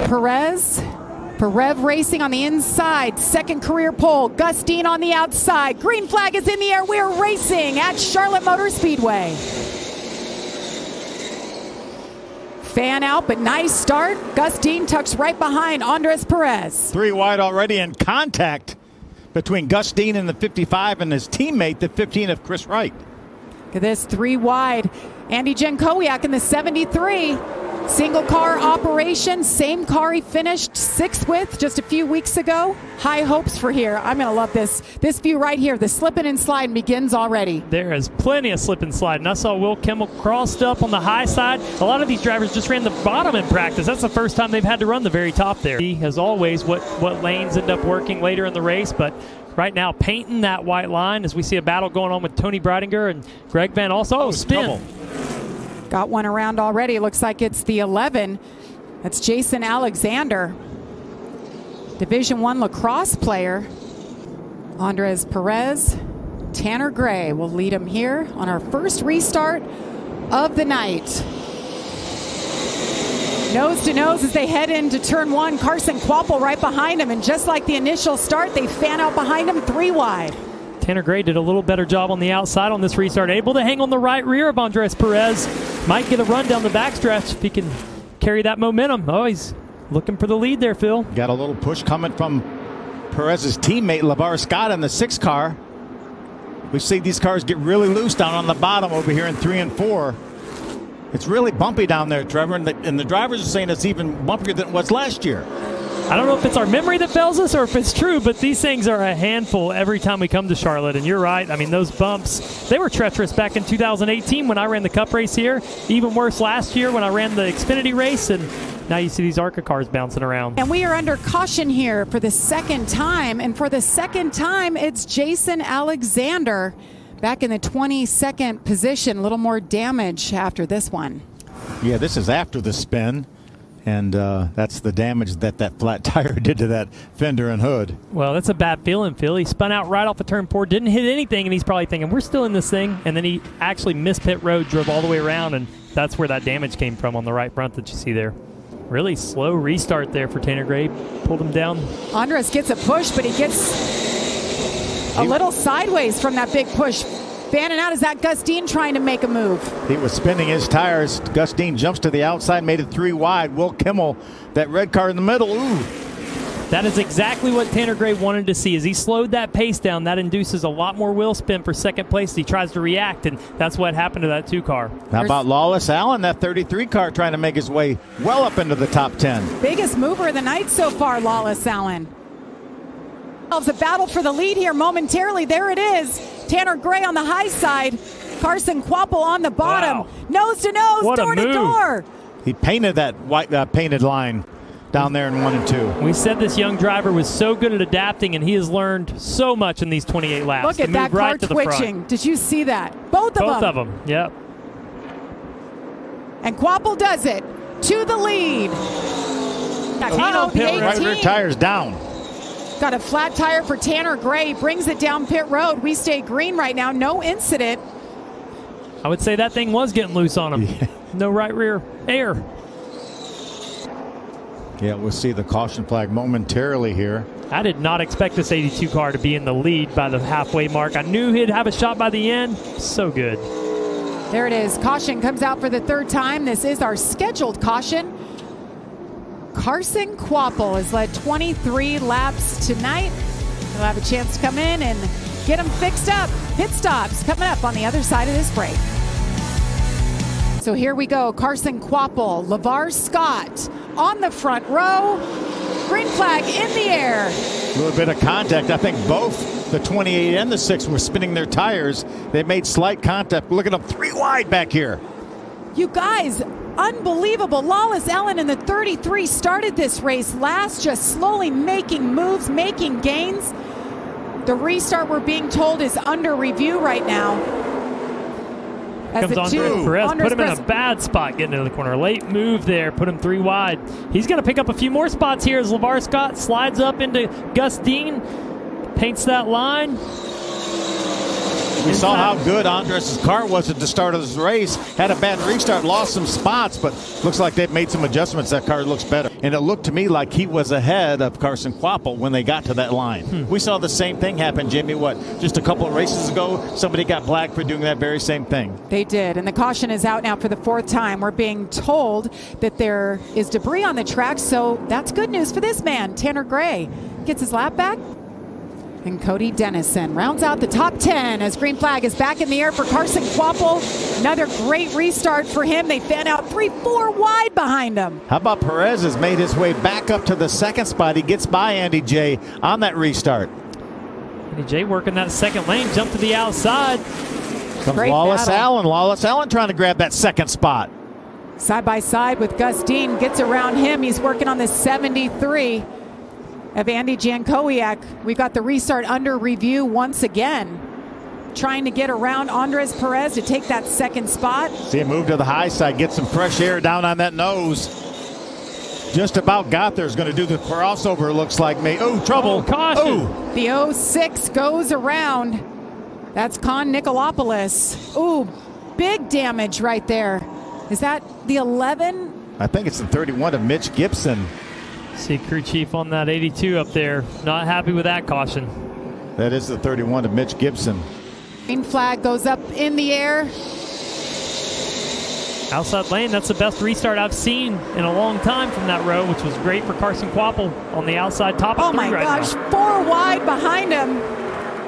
Perez. Perez racing on the inside, second career pole. Gus Dean on the outside. Green flag is in the air. We're racing at Charlotte Motor Speedway. Fan out, but nice start. Gus Dean tucks right behind Andres Perez. 3 wide already, in contact between Gus Dean in the 55 and his teammate, the 15 of Chris Wright. Look at this, 3 wide. Andy Jankowiak in the 73. Single car operation, same car he finished 6th with just a few weeks ago. High hopes for here. I'm going to love this. This view right here, the slipping and sliding begins already. There is plenty of slip and slide. And I saw Will Kimmel crossed up on the high side. A lot of these drivers just ran the bottom in practice. That's the first time they've had to run the very top there. As always, what lanes end up working later in the race, but right now painting that white line as we see a battle going on with Tony Breidinger and Greg Van also. Oh, spin. Trouble. Got one around already. It looks like it's the 11. That's Jayson Alexander, Division I lacrosse player. Andres Perez, Tanner Gray will lead him here on our first restart of the night. Nose to nose as they head into turn 1. Carson Kvapil right behind him, and just like the initial start, they fan out behind him 3 wide. Tanner Gray did a little better job on the outside on this restart, able to hang on the right rear of Andres Perez. Might get a run down the backstretch if he can carry that momentum. Oh, he's looking for the lead there, Phil. Got a little push coming from Perez's teammate, LeVar Scott, in the 6 car. We see these cars get really loose down on the bottom over here in 3 and 4. It's really bumpy down there, Trevor, and the drivers are saying it's even bumpier than it was last year. I don't know if it's our memory that fails us or if it's true, but these things are a handful every time we come to Charlotte. And you're right. I mean, those bumps, they were treacherous back in 2018 when I ran the Cup race here. Even worse last year when I ran the Xfinity race. And now you see these ARCA cars bouncing around. And we are under caution here for the second time. And for the second time, it's Jayson Alexander back in the 22nd position. A little more damage after this one. Yeah, this is after the spin. And that's the damage that flat tire did to that fender and hood. Well, that's a bad feeling, Phil. He spun out right off of turn 4, didn't hit anything, and he's probably thinking, we're still in this thing. And then he actually missed pit road, drove all the way around, and that's where that damage came from on the right front that you see there. Really slow restart there for Tanner Gray. Pulled him down. Andres gets a push, but he gets a little sideways from that big push. Fanning out, is that Gus Dean trying to make a move? He was spinning his tires. Gus Dean jumps to the outside, made it 3 wide. Will Kimmel, that red car in the middle. Ooh. That is exactly what Tanner Gray wanted to see. As he slowed that pace down, that induces a lot more wheel spin for second place. He tries to react, and that's what happened to that 2 car. How about Lawless Allen, that 33 car, trying to make his way well up into the top 10. Biggest mover of the night so far, Lawless Allen. It's a battle for the lead here momentarily. There it is. Tanner Gray on the high side. Carson Kvapil on the bottom. Wow. Nose to nose, what door to door. He painted that white painted line down there in 1 and 2. We said this young driver was so good at adapting, and he has learned so much in these 28 laps. Look at that car twitching. Did you see that? Both of them. Yep. And Kvapil does it to the lead. Right rear tire's down. Got a flat tire for Tanner Gray. Brings it down pit road. We stay green right now. No incident. I would say that thing was getting loose on him. Yeah. No right rear air. Yeah, we'll see the caution flag momentarily here. I did not expect this 82 car to be in the lead by the halfway mark. I knew he'd have a shot by the end. So good. There it is. Caution comes out for the 3rd time. This is our scheduled caution. Carson Kvapil has led 23 laps tonight. He'll have a chance to come in and get them fixed up. Pit stops coming up on the other side of this break. So here we go. Carson Kvapil, LeVar Scott on the front row. Green flag in the air. A little bit of contact. I think both the 28 and the 6 were spinning their tires. They made slight contact. Look at them 3 wide back here. You guys, unbelievable. Lawless Allen in the 33 started this race last, just slowly making moves, making gains. The restart, we're being told, is under review right now. Comes Andres Perez, put him in a bad spot getting into the corner. Late move there, put him 3 wide. He's going to pick up a few more spots here as LeVar Scott slides up into Gus Dean, paints that line. We saw how good Andres' car was at the start of this race. Had a bad restart, lost some spots, but looks like they've made some adjustments. That car looks better. And it looked to me like he was ahead of Carson Kvapil when they got to that line. We saw the same thing happen, Jamie, just a couple of races ago? Somebody got black for doing that very same thing. They did, and the caution is out now for the 4th time. We're being told that there is debris on the track, so that's good news for this man. Tanner Gray gets his lap back. And Cody Dennison rounds out the top 10 as green flag is back in the air for Carson Kvapil. Another great restart for him. They fan out 3-4 wide behind him. How about Perez has made his way back up to the 2nd spot. He gets by Andy J on that restart. Andy J working that 2nd lane, jump to the outside. Comes Lawless Allen. Lawless Allen trying to grab that 2nd spot. Side by side with Gus Dean, gets around him. He's working on the 73 of Andy Jankowiak. We got the restart under review once again. Trying to get around Andres Perez to take that 2nd spot. See him move to the high side, get some fresh air down on that nose. Just about got there. Is going to do the crossover, looks like. Oh, trouble. Oh, caution. Oh. The 06 goes around. That's Con Nicolopoulos. Ooh, big damage right there. Is that the 11? I think it's the 31 of Mitch Gibson. See crew chief on that 82 up there. Not happy with that caution. That is the 31 of Mitch Gibson. Green flag goes up in the air. Outside lane, that's the best restart I've seen in a long time from that row, which was great for Carson Kvapil on the outside top of 3 right now. Oh my gosh, 4 wide behind him.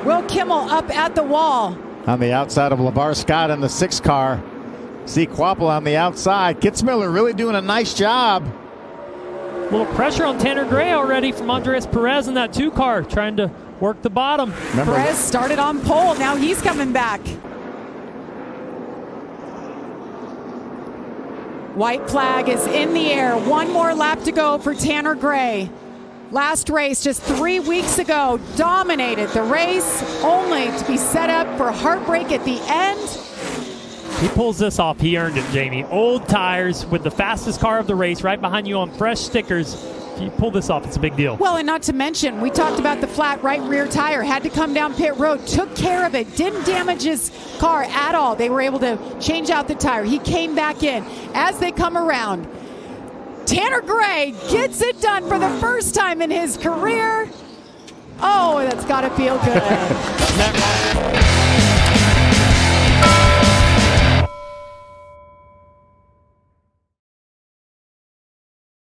Will Kimmel up at the wall. On the outside of LeVar Scott in the 6 car. See Kvapil on the outside. Kitzmiller really doing a nice job. A little pressure on Tanner Gray already from Andres Perez in that 2 car, trying to work the bottom. Remember, Perez started on pole. Now he's coming back. White flag is in the air. 1 more lap to go for Tanner Gray. Last race just 3 weeks ago, dominated the race, only to be set up for heartbreak at the end. He pulls this off. He earned it, Jamie. Old tires with the fastest car of the race right behind you on fresh stickers. If you pull this off, it's a big deal. Well, and not to mention, we talked about the flat right rear tire. Had to come down pit road, took care of it, didn't damage his car at all. They were able to change out the tire. He came back in. As they come around, Tanner Gray gets it done for the first time in his career. Oh, that's got to feel good.